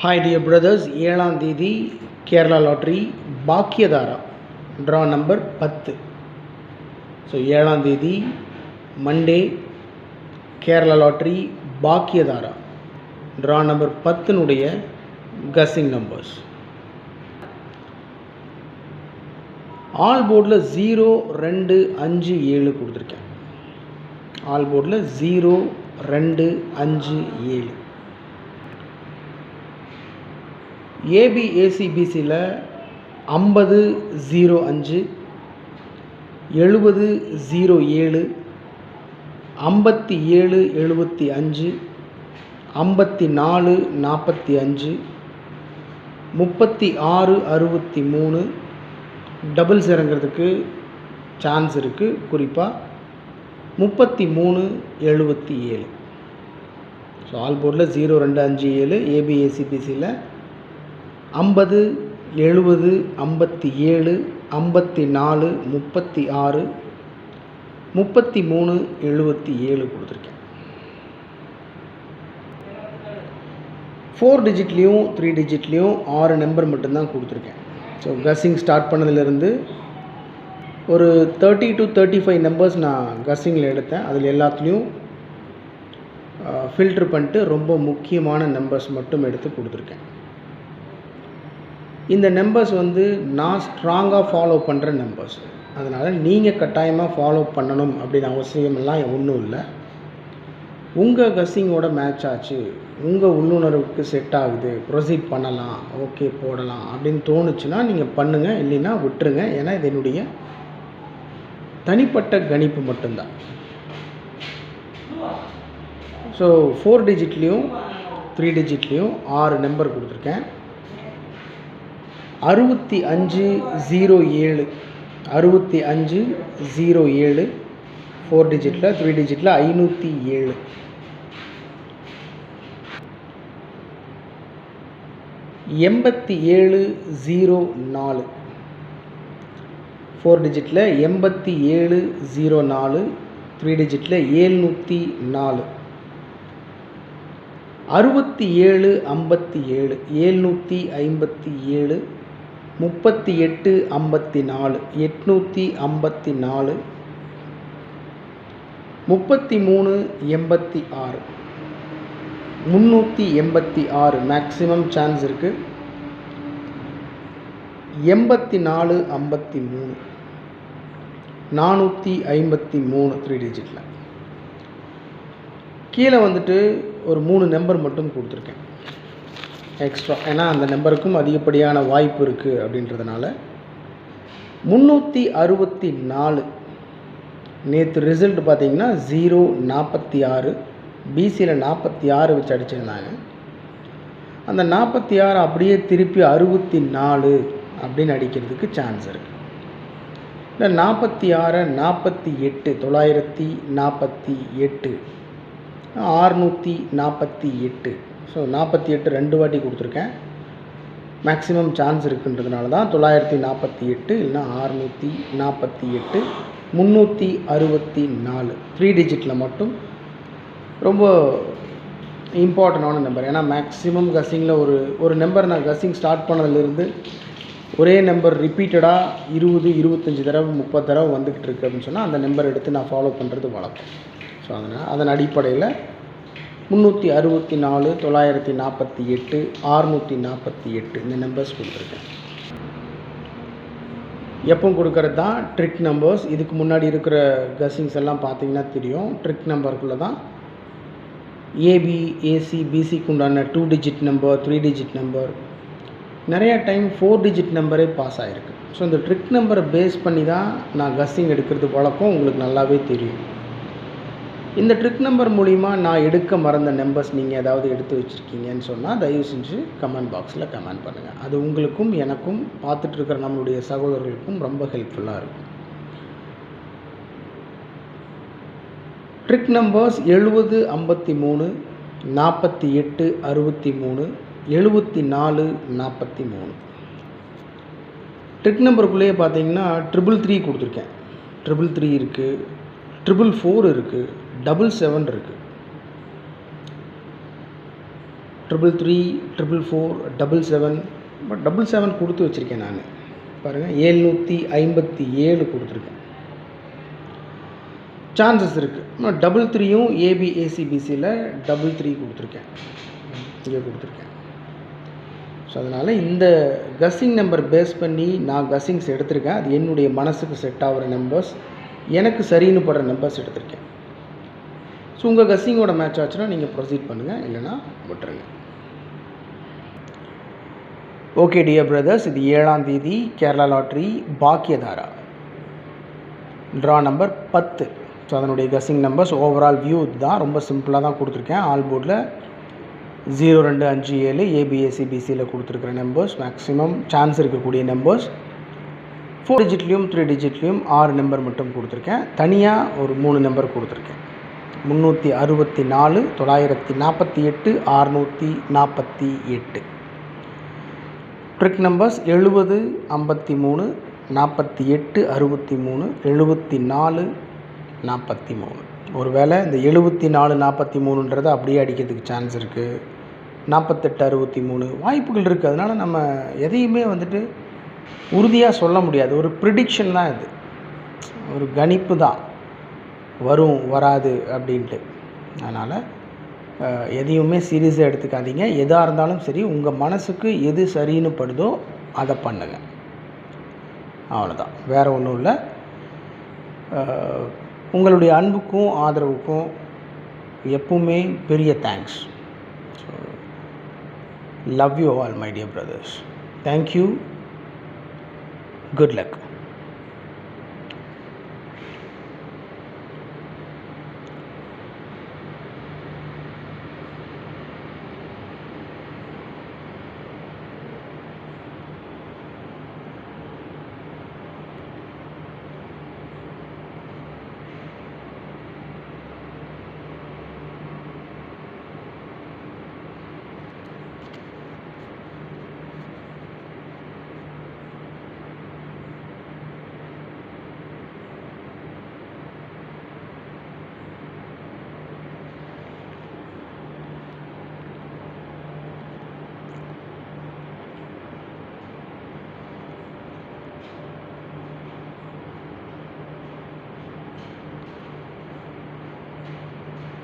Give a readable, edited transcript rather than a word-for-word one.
Hi dear brothers, 7ஆம் தேதி Kerala lottery Bhagyathara draw number 10. So 7ஆம் தேதி Monday Kerala lottery Bhagyathara draw number 10னுடைய கஸ்ஸிங் நம்பர்ஸ். ஆல் போர்டில் 0, 2, 5, 7 கொடுத்துருக்கேன். ஆல் போர்டில் 0, 2, 5, 7. ஏபிஏசிபிசியில் 50, 05, 70, 07, 57, 75, 54, 45, 36, 63 டபுள்ஸ் இறங்கிறதுக்கு சான்ஸ் இருக்குது. குறிப்பாக 33, 77. ஸோ ஆல் போர்டில் 0, 2, 5, 7 ஏபிஏசிபிசியில் 50, 70, 57, 54, 36, 33, 77 கொடுத்துருக்கேன். 4 டிஜிட்லேயும் 3 டிஜிட்லேயும் 6 நம்பர் மட்டும்தான் கொடுத்துருக்கேன். ஸோ கஸ்ஸிங் ஸ்டார்ட் பண்ணதுலேருந்து ஒரு 30 to 35 நம்பர்ஸ் நான் கஸ்ஸிங்கில் எடுத்தேன். அதில் எல்லாத்துலேயும் ஃபில்ட்ரு பண்ணிட்டு ரொம்ப முக்கியமான நம்பர்ஸ் மட்டும் எடுத்து கொடுத்துருக்கேன். இந்த நம்பர்ஸ் நான் ஸ்ட்ராங்காக ஃபாலோ பண்ணுற நம்பர்ஸ். அதனால் நீங்கள் கட்டாயமாக ஃபாலோ பண்ணணும் அப்படின்னு அவசியமெல்லாம் ஒன்றும் இல்லை. உங்கள் கஸ்ஸிங்கோட மேட்ச் ஆச்சு, உங்கள் உள்ளுணர்வுக்கு செட் ஆகுது, ப்ரொசீட் பண்ணலாம், ஓகே போடலாம் அப்படின்னு தோணுச்சுன்னா நீங்கள் பண்ணுங்கள், இல்லைன்னா விட்டுருங்க. ஏன்னா இது என்னுடைய தனிப்பட்ட கணிப்பு மட்டும்தான். ஸோ 4 டிஜிட்லேயும் 3 டிஜிட்லேயும் 6 நம்பர் கொடுத்துருக்கேன். 6507 6507 4 டிஜிட்டில், 3 டிஜிட்டில் 507. 8704 4 டிஜிட்டில் 8704 3 டிஜிட்டில் 704. 6757 757 3854 854 3386 386 மேக்ஸிமம் சான்ஸ் இருக்குது. 8453 453 3 டிஜிட்டில். கீழே ஒரு 3 நம்பர் மட்டும் கொடுத்துருக்கேன் எக்ஸ்ட்ரா. ஏன்னா அந்த நம்பருக்கும் அதிகப்படியான வாய்ப்பு இருக்குது அப்படின்றதுனால. 364 நேற்று ரிசல்ட் பார்த்திங்கன்னா 046 பிசியில் 46 வச்சு அடிச்சிருந்தாங்க. அந்த 46 அப்படியே திருப்பி 64 அப்படின்னு அடிக்கிறதுக்கு சான்ஸ் இருக்குது. இல்லை 46 48 948 648. ஸோ 48 2 வாட்டி கொடுத்துருக்கேன். மேக்ஸிமம் சான்ஸ் இருக்குன்றதுனால தான் 948 இல்லைனா 648 364 3 டிஜிட்டில் மட்டும் ரொம்ப இம்பார்ட்டண்டான நம்பர். ஏன்னா மேக்ஸிமம் கஸ்ஸிங்கில் ஒரு நம்பர் நான் கஸ்ஸிங் ஸ்டார்ட் பண்ணதுலேருந்து ஒரே நம்பர் ரிப்பீட்டடாக 20, 25 தடவை 30 தடவை வந்துக்கிட்டு இருக்குது அப்படின்னு சொன்னால் அந்த நம்பர் எடுத்து நான் ஃபாலோ பண்ணுறது வழக்கம். ஸோ அதன் அடிப்படையில் 364 948 648 இந்த நம்பர்ஸ் கொடுத்துருக்கேன். எப்பவும் கொடுக்கறது தான் ட்ரிக் நம்பர்ஸ். இதுக்கு முன்னாடி இருக்கிற கஸ்ஸிங்ஸ் எல்லாம் பார்த்தீங்கன்னா தெரியும். ட்ரிக் நம்பருக்குள்ளே தான் ஏபி ஏசி பிசிக்கு உண்டான 2 டிஜிட் நம்பர் 3 டிஜிட் நம்பர் நிறையா டைம் 4 டிஜிட் நம்பரே பாஸ் ஆகிருக்கு. ஸோ இந்த ட்ரிக் நம்பரை பேஸ் பண்ணி தான் நான் கஸ்ஸிங் எடுக்கிறது வழக்கம். உங்களுக்கு நல்லாவே தெரியும். இந்த ட்ரிக் நம்பர் மூலிமா நான் எடுக்க மறந்த நம்பர்ஸ் நீங்கள் ஏதாவது எடுத்து வச்சுருக்கீங்கன்னு சொன்னால் தயவு செஞ்சு கமெண்ட் பாக்ஸில் கமெண்ட் பண்ணுங்கள். அது உங்களுக்கும் எனக்கும் பார்த்துட்ருக்கிற நம்மளுடைய சகோதரர்களுக்கும் ரொம்ப ஹெல்ப்ஃபுல்லாக இருக்கும். Trick numbers 70 53 48 63 74 43. ட்ரிக் நம்பருக்குள்ளேயே பார்த்தீங்கன்னா 333 கொடுத்துருக்கேன். 333 இருக்குது, 444 இருக்குது, 77 இருக்குது. 333, 444, 77, பட் 77 கொடுத்து வச்சுருக்கேன் நான். பாருங்கள் 757 கொடுத்துருக்கேன். சான்சஸ் இருக்குது. 33யும் ஏபிஏசிபிசியில் 33 கொடுத்துருக்கேன், இங்கே கொடுத்துருக்கேன். ஸோ அதனால் இந்த கஸ்ஸிங் நம்பர் பேஸ் பண்ணி நான் கஸ்ஸிங்ஸ் எடுத்திருக்கேன். அது என்னுடைய மனசுக்கு செட் ஆகிற நம்பர்ஸ், எனக்கு சரின்னு படுற நம்பர்ஸ் எடுத்திருக்கேன். ஸோ உங்கள் கஸ்ஸிங்கோட மேட்ச் ஆச்சுன்னா நீங்கள் ப்ரொசீட் பண்ணுங்கள், இல்லைனா விட்டுருங்க. ஓகே டியர் பிரதர்ஸ், இது 7ஆம் தேதி Kerala lottery Bhagyathara draw number 10. So அதனுடைய கஸ்ஸிங் நம்பர்ஸ் ஓவரால் வியூ இதுதான். ரொம்ப சிம்பிளாக தான் கொடுத்துருக்கேன். ஆல் போர்டில் 0257 ஏபிஎஸ்சிபிசியில் கொடுத்துருக்குற நம்பர்ஸ், மேக்ஸிமம் சான்ஸ் இருக்கக்கூடிய நம்பர்ஸ். 4 டிஜிட்லேயும் 3 டிஜிட்லேயும் 6 நம்பர் மட்டும் கொடுத்துருக்கேன். தனியாக ஒரு 3 நம்பர் கொடுத்துருக்கேன். 364, 948, 648. Trick numbers 70, 53, 48, 63, 74, 43. ஒரு வேளை இந்த 74, 43ன்றதை அப்படியே அடிக்கிறதுக்கு சான்ஸ் இருக்குது. 48, 63 வாய்ப்புகள் இருக்குது. அதனால் நம்ம எதையுமே வந்துட்டு உறுதியாக சொல்ல முடியாது. ஒரு ப்ரிடிக்ஷன் தான் இது, ஒரு கணிப்பு தான், வரும் வராது அப்படின்ட்டு. அதனால் எதையுமே சீரியஸாக எடுத்துக்காதீங்க. எதாக இருந்தாலும் சரி, உங்கள் மனசுக்கு எது சரின்னு படுதோ அதை பண்ணுங்கள், அவ்வளோதான், வேறு ஒன்றும் இல்லை. உங்களுடைய அன்புக்கும் ஆதரவுக்கும் எப்பவுமே பெரிய thanks. So love you all my dear brothers. Thank you. Good luck.